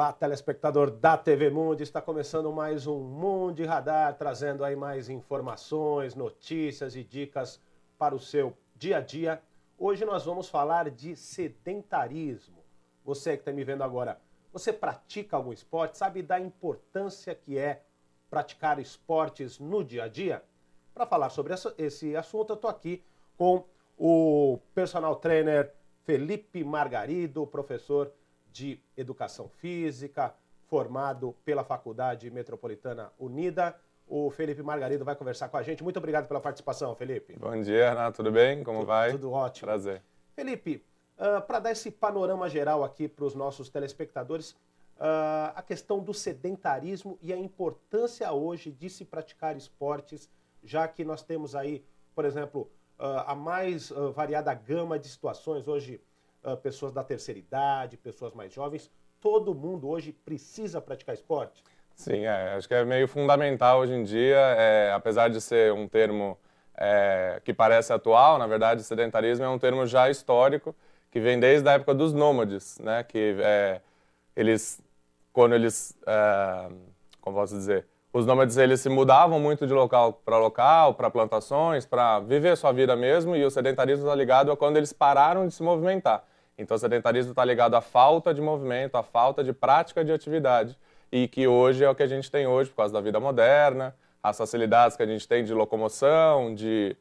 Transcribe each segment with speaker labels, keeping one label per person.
Speaker 1: Olá, telespectador da TV Mundi, está começando mais um Mundi Radar, trazendo aí mais informações, notícias e dicas para o seu dia a dia. Hoje nós vamos falar de sedentarismo. Você que está me vendo agora, você pratica algum esporte? Sabe da importância que é praticar esportes no dia a dia? Para falar sobre esse assunto, eu estou aqui com o personal trainer Felipe Margarido, professor de Educação Física, formado pela Faculdade Metropolitana Unida. O Felipe Margarido vai conversar com a gente. Muito obrigado pela participação, Felipe.
Speaker 2: Bom dia, Renato. Tudo bem? Como vai?
Speaker 1: Tudo ótimo.
Speaker 2: Prazer.
Speaker 1: Felipe, para dar esse panorama geral aqui para os nossos telespectadores, a questão do sedentarismo e a importância hoje de se praticar esportes, já que nós temos aí, por exemplo, a mais variada gama de situações hoje, pessoas da terceira idade, pessoas mais jovens, todo mundo hoje precisa praticar esporte?
Speaker 2: Sim, acho que é meio fundamental hoje em dia, apesar de ser um termo que parece atual, na verdade, sedentarismo é um termo já histórico, que vem desde a época dos nômades, né, que como posso dizer, os nômades eles se mudavam muito de local, para plantações, para viver sua vida mesmo, e o sedentarismo está ligado a quando eles pararam de se movimentar. Então, o sedentarismo está ligado à falta de movimento, à falta de prática de atividade, e que hoje é o que a gente tem hoje por causa da vida moderna, as facilidades que a gente tem de locomoção, de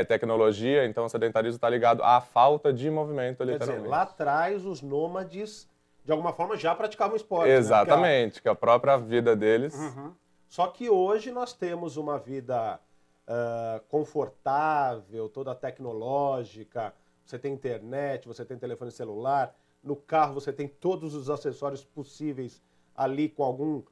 Speaker 2: tecnologia. Então, o sedentarismo está ligado à falta de movimento, literalmente.
Speaker 1: Quer dizer, lá atrás os nômades, de alguma forma, já praticavam esporte.
Speaker 2: Exatamente, né? Que a própria vida deles...
Speaker 1: Uhum. Só que hoje nós temos uma vida confortável, toda tecnológica. Você tem internet, você tem telefone celular, no carro você tem todos os acessórios possíveis ali com algum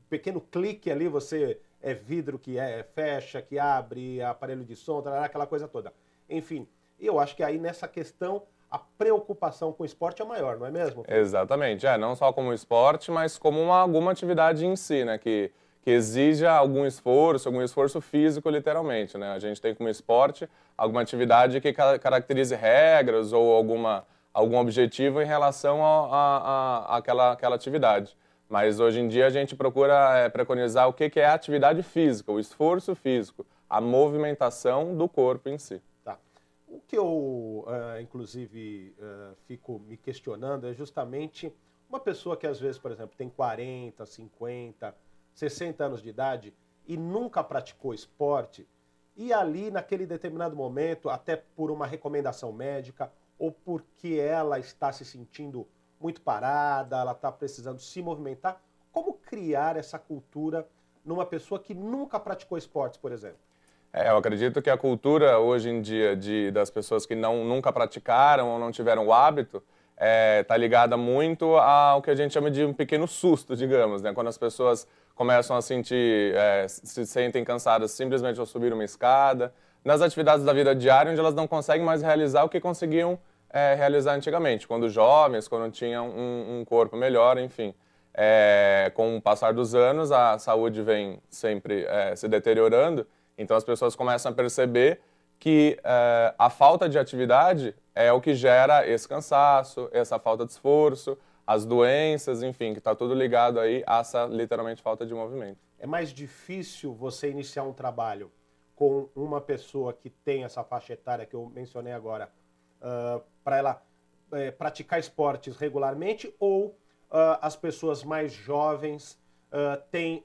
Speaker 1: pequeno clique ali, você vidro que fecha, que abre, aparelho de som, aquela coisa toda. Enfim, eu acho que aí nessa questão a preocupação com o esporte é maior, não é mesmo?
Speaker 2: Exatamente, não só como esporte, mas como alguma atividade em si, né, que exija algum esforço físico, literalmente, né? A gente tem como esporte alguma atividade que caracterize regras ou algum objetivo em relação àquela atividade. Mas hoje em dia a gente procura preconizar o que é a atividade física, o esforço físico, a movimentação do corpo em si.
Speaker 1: Tá. O que eu, inclusive, fico me questionando é justamente uma pessoa que às vezes, por exemplo, tem 40, 50, 60 anos de idade e nunca praticou esporte, e ali naquele determinado momento, até por uma recomendação médica ou porque ela está se sentindo muito parada, ela está precisando se movimentar, como criar essa cultura numa pessoa que nunca praticou esportes, por exemplo?
Speaker 2: Eu acredito que a cultura hoje em dia das pessoas que nunca praticaram ou não tiveram o hábito está ligada muito ao que a gente chama de um pequeno susto, digamos, né? Quando as pessoas começam a se sentem cansadas simplesmente ao subir uma escada, nas atividades da vida diária onde elas não conseguem mais realizar o que conseguiam realizar antigamente, quando jovens, quando tinham um corpo melhor, enfim. Com o passar dos anos, a saúde vem sempre se deteriorando, então as pessoas começam a perceber que a falta de atividade é o que gera esse cansaço, essa falta de esforço, as doenças, enfim, que está tudo ligado aí a essa, literalmente, falta de movimento.
Speaker 1: É mais difícil você iniciar um trabalho com uma pessoa que tem essa faixa etária que eu mencionei agora, para ela praticar esportes regularmente, ou as pessoas mais jovens têm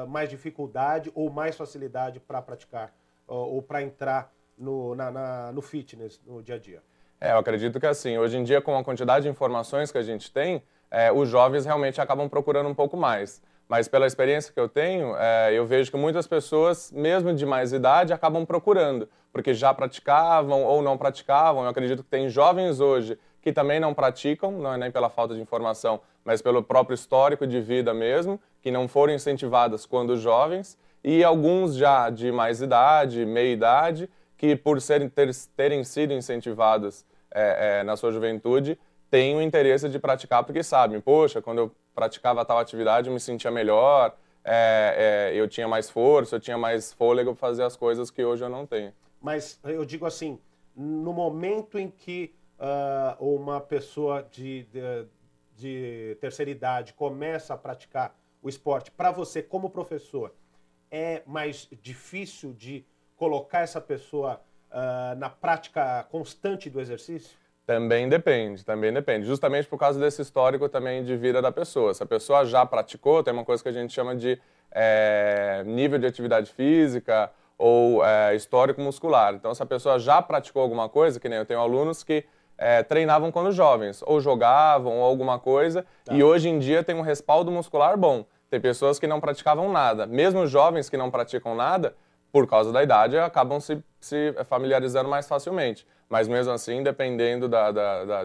Speaker 1: mais dificuldade ou mais facilidade para praticar ou para entrar no fitness no dia a dia?
Speaker 2: Eu acredito que assim, hoje em dia com a quantidade de informações que a gente tem, os jovens realmente acabam procurando um pouco mais. Mas pela experiência que eu tenho, eu vejo que muitas pessoas, mesmo de mais idade, acabam procurando, porque já praticavam ou não praticavam. Eu acredito que tem jovens hoje que também não praticam, não é nem pela falta de informação, mas pelo próprio histórico de vida mesmo, que não foram incentivadas quando jovens, e alguns já de mais idade, meia idade, que por terem sido incentivados na sua juventude, têm o interesse de praticar porque sabem, poxa, quando eu praticava tal atividade eu me sentia melhor, eu tinha mais força, eu tinha mais fôlego para fazer as coisas que hoje eu não tenho.
Speaker 1: Mas eu digo assim, no momento em que uma pessoa de de terceira idade começa a praticar o esporte, para você, como professor, é mais difícil de colocar essa pessoa na prática constante do exercício?
Speaker 2: Também depende, também depende. Justamente por causa desse histórico também de vida da pessoa. Se a pessoa já praticou, tem uma coisa que a gente chama de nível de atividade física ou histórico muscular. Então, se a pessoa já praticou alguma coisa, que nem eu tenho alunos que treinavam quando jovens, ou jogavam ou alguma coisa, e hoje em dia tem um respaldo muscular bom. Tem pessoas que não praticavam nada. Mesmo jovens que não praticam nada, por causa da idade, acabam se familiarizando mais facilmente. Mas mesmo assim, dependendo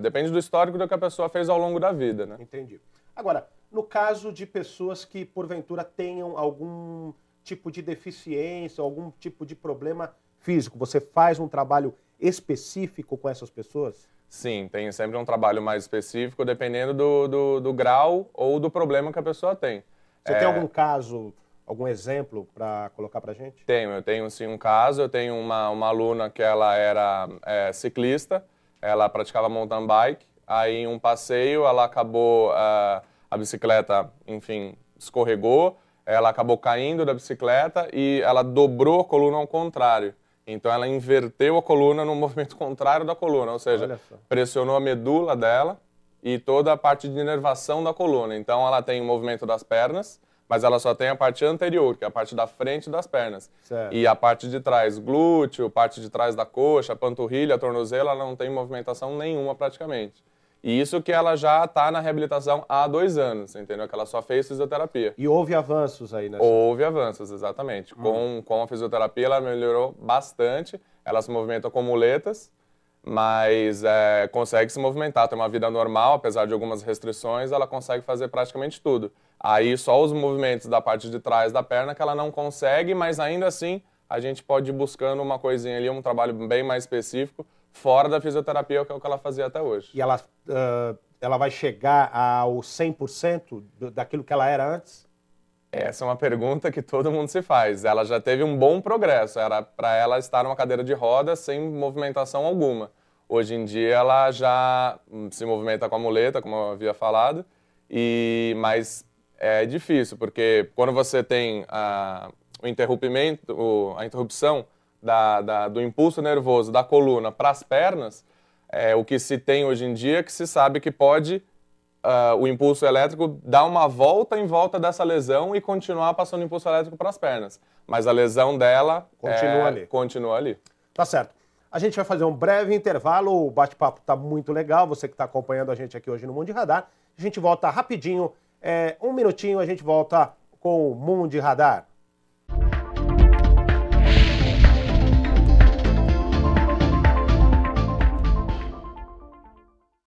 Speaker 2: depende do histórico do que a pessoa fez ao longo da vida, né?
Speaker 1: Entendi. Agora, no caso de pessoas que, porventura, tenham algum tipo de deficiência, algum tipo de problema físico, você faz um trabalho específico com essas pessoas?
Speaker 2: Sim, tem sempre um trabalho mais específico, dependendo do grau ou do problema que a pessoa tem.
Speaker 1: Você tem algum caso, algum exemplo para colocar para gente?
Speaker 2: Eu tenho sim um caso. Eu tenho uma aluna que ela era ciclista, ela praticava mountain bike, aí em um passeio ela acabou, a bicicleta, enfim, escorregou, ela acabou caindo da bicicleta e ela dobrou a coluna ao contrário. Então ela inverteu a coluna no movimento contrário da coluna, ou seja, pressionou a medula dela e toda a parte de inervação da coluna. Então ela tem o movimento das pernas, mas ela só tem a parte anterior, que é a parte da frente das pernas.
Speaker 1: Certo.
Speaker 2: E a parte de trás, glúteo, parte de trás da coxa, panturrilha, tornozelo, ela não tem movimentação nenhuma praticamente. E isso que ela já está na reabilitação há 2 anos, entendeu? Que ela só fez fisioterapia.
Speaker 1: E houve avanços aí nessa?
Speaker 2: Houve avanços, exatamente. Com a fisioterapia ela melhorou bastante, ela se movimenta com muletas, mas consegue se movimentar, tem uma vida normal, apesar de algumas restrições, ela consegue fazer praticamente tudo. Aí só os movimentos da parte de trás da perna que ela não consegue, mas ainda assim a gente pode ir buscando uma coisinha ali, um trabalho bem mais específico, fora da fisioterapia, que é o que ela fazia até hoje.
Speaker 1: E ela vai chegar ao 100% daquilo que ela era antes?
Speaker 2: Essa é uma pergunta que todo mundo se faz. Ela já teve um bom progresso, era para ela estar numa cadeira de rodas sem movimentação alguma. Hoje em dia ela já se movimenta com a muleta, como eu havia falado, mas é difícil, porque quando você tem a interrupção do impulso nervoso da coluna para as pernas, o que se tem hoje em dia é que se sabe que pode o impulso elétrico dar uma volta em volta dessa lesão e continuar passando impulso elétrico para as pernas. Mas a lesão dela continua ali.
Speaker 1: Tá certo. A gente vai fazer um breve intervalo, o bate-papo está muito legal, você que está acompanhando a gente aqui hoje no Mundo de Radar. A gente volta rapidinho, 1 minutinho, a gente volta com o Mundo de Radar.